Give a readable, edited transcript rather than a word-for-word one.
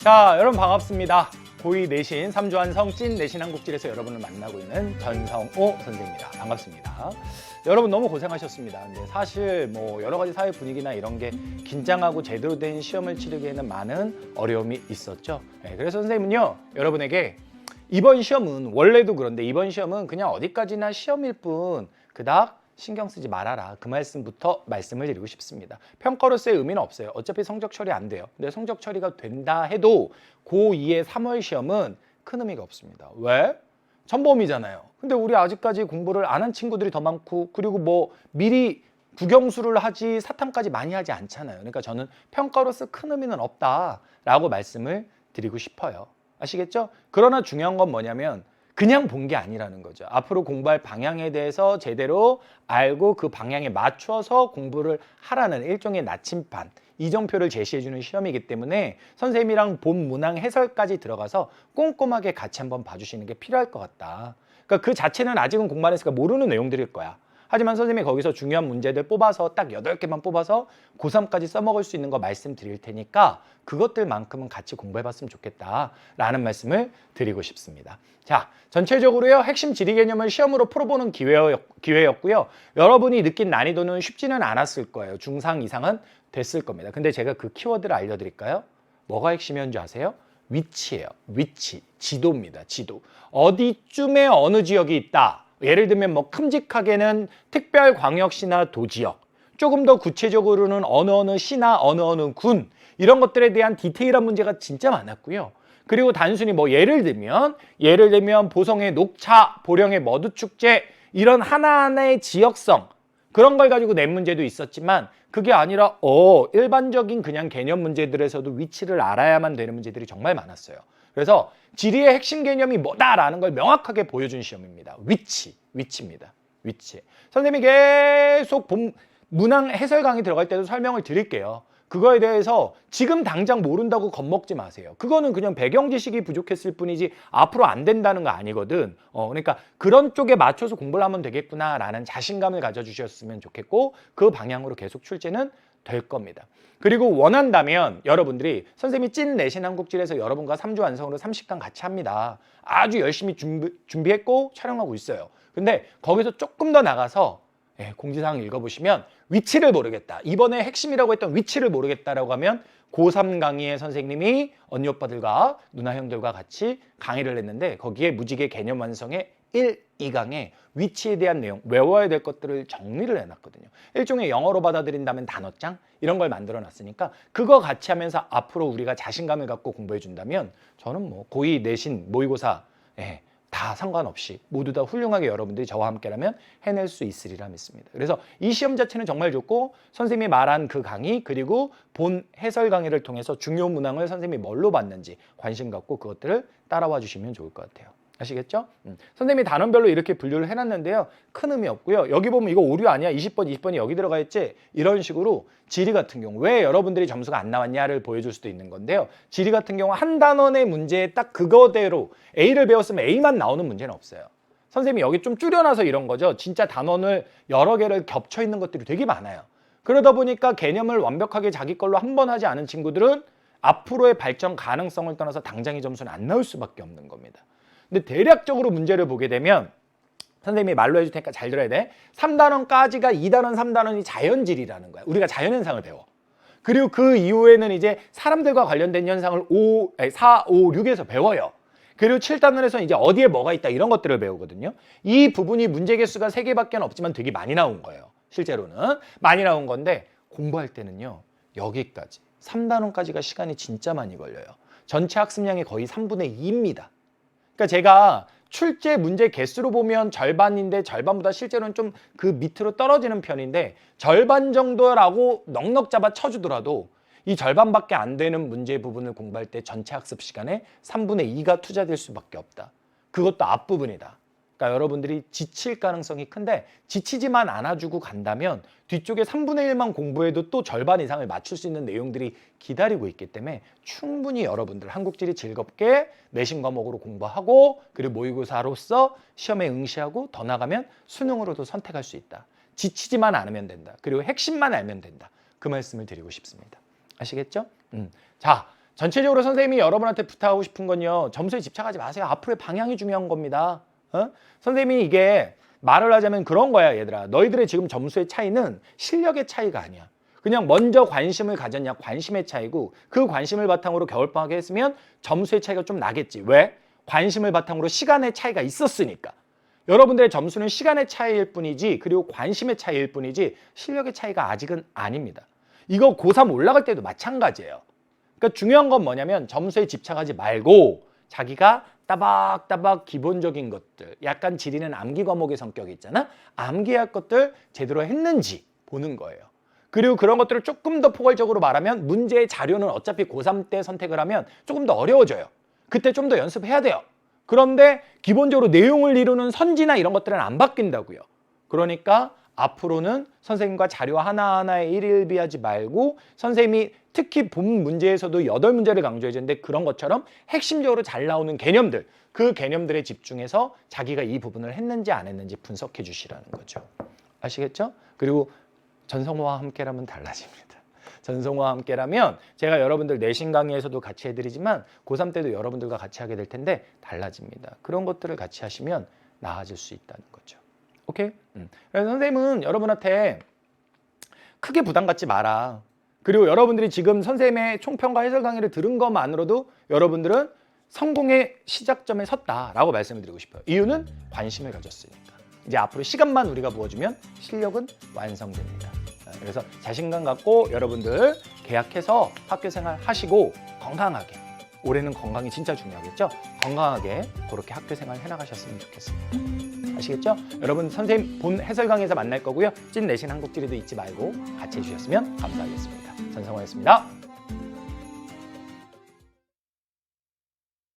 자, 여러분 반갑습니다. 고2 내신 3주 완성 찐 내신 한국질에서 여러분을 만나고 있는 전성호 선생입니다. 반갑습니다. 여러분 너무 고생하셨습니다. 근데 사실 뭐 여러 가지 사회 분위기나 이런 게 긴장하고 제대로 된 시험을 치르기에는 많은 어려움이 있었죠. 네, 그래서 선생님은요, 여러분에게 이번 시험은 원래도 그런데 이번 시험은 그냥 어디까지나 시험일 뿐 그닥 신경 쓰지 말아라. 그 말씀부터 말씀을 드리고 싶습니다. 평가로서의 의미는 없어요. 어차피 성적 처리 안 돼요. 근데 성적 처리가 된다 해도 고2의 3월 시험은 큰 의미가 없습니다. 왜? 전범이잖아요. 근데 우리 아직까지 공부를 안 한 친구들이 더 많고, 그리고 뭐 미리 국영수를 하지 사탐까지 많이 하지 않잖아요. 그러니까 저는 평가로서 큰 의미는 없다라고 말씀을 드리고 싶어요. 아시겠죠? 그러나 중요한 건 뭐냐면 그냥 본 게 아니라는 거죠. 앞으로 공부할 방향에 대해서 제대로 알고 그 방향에 맞춰서 공부를 하라는 일종의 나침반, 이정표를 제시해주는 시험이기 때문에 선생님이랑 본 문항 해설까지 들어가서 꼼꼼하게 같이 한번 봐주시는 게 필요할 것 같다. 그러니까 그 자체는 아직은 공부 안 했으니까 모르는 내용들일 거야. 하지만 선생님이 거기서 중요한 문제들 뽑아서 딱 8개만 뽑아서 고3까지 써먹을 수 있는 거 말씀드릴 테니까 그것들만큼은 같이 공부해봤으면 좋겠다라는 말씀을 드리고 싶습니다. 자, 전체적으로요, 핵심 지리 개념을 시험으로 풀어보는 기회였고요. 여러분이 느낀 난이도는 쉽지는 않았을 거예요. 중상 이상은 됐을 겁니다. 근데 제가 그 키워드를 알려드릴까요? 뭐가 핵심이었는지 아세요? 위치예요. 위치, 지도입니다. 지도. 어디쯤에 어느 지역이 있다. 예를 들면 뭐 큼직하게는 특별광역시나 도지역, 조금 더 구체적으로는 어느 시나 어느 군, 이런 것들에 대한 디테일한 문제가 진짜 많았고요. 그리고 단순히 뭐 예를 들면 보성의 녹차, 보령의 머두축제, 이런 하나하나의 지역성, 그런 걸 가지고 낸 문제도 있었지만 그게 아니라 일반적인 그냥 개념 문제들에서도 위치를 알아야만 되는 문제들이 정말 많았어요. 그래서 지리의 핵심 개념이 뭐다라는 걸 명확하게 보여준 시험입니다. 위치입니다. 위치. 선생님이 계속 문항 해설 강의 들어갈 때도 설명을 드릴게요. 그거에 대해서 지금 당장 모른다고 겁먹지 마세요. 그거는 그냥 배경 지식이 부족했을 뿐이지 앞으로 안 된다는 거 아니거든. 그러니까 그런 쪽에 맞춰서 공부를 하면 되겠구나라는 자신감을 가져주셨으면 좋겠고 그 방향으로 계속 출제는 될 겁니다. 그리고 원한다면 여러분들이 선생님이 찐 내신 한국질에서 여러분과 3주 완성으로 30강 같이 합니다. 아주 열심히 준비했고 촬영하고 있어요. 근데 거기서 조금 더 나가서 공지사항 읽어보시면 위치를 모르겠다. 이번에 핵심이라고 했던 위치를 모르겠다라고 하면 고3 강의에 선생님이 언니 오빠들과 누나 형들과 같이 강의를 했는데 거기에 무지개 개념 완성의 1, 2강에 위치에 대한 내용, 외워야 될 것들을 정리를 해놨거든요. 일종의 영어로 받아들인다면 단어장 이런 걸 만들어놨으니까 그거 같이 하면서 앞으로 우리가 자신감을 갖고 공부해준다면 저는 뭐 고2 내신 모의고사 다 상관없이 모두 다 훌륭하게 여러분들이 저와 함께라면 해낼 수 있으리라 믿습니다. 그래서 이 시험 자체는 정말 좋고 선생님이 말한 그 강의 그리고 본 해설 강의를 통해서 중요 문항을 선생님이 뭘로 봤는지 관심 갖고 그것들을 따라와 주시면 좋을 것 같아요. 아시겠죠? 선생님이 단원별로 이렇게 분류를 해놨는데요. 큰 의미 없고요. 여기 보면 이거 오류 아니야? 20번, 20번이 여기 들어가 있지? 이런 식으로 지리 같은 경우 왜 여러분들이 점수가 안 나왔냐를 보여줄 수도 있는 건데요. 지리 같은 경우 한 단원의 문제에 딱 그거대로 A를 배웠으면 A만 나오는 문제는 없어요. 선생님이 여기 좀 줄여놔서 이런 거죠. 진짜 단원을 여러 개를 겹쳐 있는 것들이 되게 많아요. 그러다 보니까 개념을 완벽하게 자기 걸로 한 번 하지 않은 친구들은 앞으로의 발전 가능성을 떠나서 당장의 점수는 안 나올 수밖에 없는 겁니다. 근데 대략적으로 문제를 보게 되면 선생님이 말로 해줄 테니까 잘 들어야 돼. 3단원까지가 2단원, 3단원이 자연지리라는 거야. 우리가 자연현상을 배워. 그리고 그 이후에는 이제 사람들과 관련된 현상을 4, 5, 6에서 배워요. 그리고 7단원에서는 이제 어디에 뭐가 있다 이런 것들을 배우거든요. 이 부분이 문제 개수가 3개밖에 없지만 되게 많이 나온 거예요. 실제로는. 많이 나온 건데 공부할 때는요. 여기까지. 3단원까지가 시간이 진짜 많이 걸려요. 전체 학습량의 거의 3분의 2입니다. 그러니까 제가 출제 문제 개수로 보면 절반인데 절반보다 실제로는 좀 그 밑으로 떨어지는 편인데 절반 정도라고 넉넉 잡아 쳐주더라도 이 절반밖에 안 되는 문제 부분을 공부할 때 전체 학습 시간의 3분의 2가 투자될 수밖에 없다. 그것도 앞부분이다. 그러니까 여러분들이 지칠 가능성이 큰데 지치지만 않아주고 간다면 뒤쪽에 3분의 1만 공부해도 또 절반 이상을 맞출 수 있는 내용들이 기다리고 있기 때문에 충분히 여러분들 한국지리 즐겁게 내신 과목으로 공부하고 그리고 모의고사로서 시험에 응시하고 더 나가면 수능으로도 선택할 수 있다. 지치지만 않으면 된다. 그리고 핵심만 알면 된다. 그 말씀을 드리고 싶습니다. 아시겠죠? 자, 전체적으로 선생님이 여러분한테 부탁하고 싶은 건요. 점수에 집착하지 마세요. 앞으로의 방향이 중요한 겁니다. 선생님이 이게 말을 하자면 그런 거야, 얘들아. 너희들의 지금 점수의 차이는 실력의 차이가 아니야. 그냥 먼저 관심을 가졌냐, 관심의 차이고 그 관심을 바탕으로 겨울방학에 했으면 점수의 차이가 좀 나겠지. 왜? 관심을 바탕으로 시간의 차이가 있었으니까. 여러분들의 점수는 시간의 차이일 뿐이지 그리고 관심의 차이일 뿐이지 실력의 차이가 아직은 아닙니다. 이거 고3 올라갈 때도 마찬가지예요. 그러니까 중요한 건 뭐냐면 점수에 집착하지 말고 자기가 따박따박 기본적인 것들, 약간 지리는 암기 과목의 성격이 있잖아. 암기할 것들 제대로 했는지 보는 거예요. 그리고 그런 것들을 조금 더 포괄적으로 말하면 문제의 자료는 어차피 고3 때 선택을 하면 조금 더 어려워져요. 그때 좀 더 연습해야 돼요. 그런데 기본적으로 내용을 이루는 선지나 이런 것들은 안 바뀐다고요. 그러니까 앞으로는 선생님과 자료 하나하나에 일일비하지 말고 선생님이 특히 본 문제에서도 8문제를 강조해 줬는데 그런 것처럼 핵심적으로 잘 나오는 개념들, 그 개념들에 집중해서 자기가 이 부분을 했는지 안 했는지 분석해 주시라는 거죠. 아시겠죠? 그리고 전성호와 함께라면 달라집니다. 전성호와 함께라면 제가 여러분들 내신 강의에서도 같이 해드리지만 고3 때도 여러분들과 같이 하게 될 텐데 달라집니다. 그런 것들을 같이 하시면 나아질 수 있다는 거죠. 오케이? 그래서 선생님은 여러분한테 크게 부담 갖지 마라. 그리고 여러분들이 지금 선생님의 총평과 해설 강의를 들은 것만으로도 여러분들은 성공의 시작점에 섰다라고 말씀을 드리고 싶어요. 이유는 관심을 가졌으니까. 이제 앞으로 시간만 우리가 부어주면 실력은 완성됩니다. 그래서 자신감 갖고 여러분들 계약해서 학교 생활 하시고 건강하게, 올해는 건강이 진짜 중요하겠죠? 건강하게 그렇게 학교 생활 해나가셨으면 좋겠습니다. 아시겠죠? 여러분 선생님 본 해설 강의에서 만날 거고요. 찐 내신 한국지리도 잊지 말고 같이 해주셨으면 감사하겠습니다. 전성호였습니다.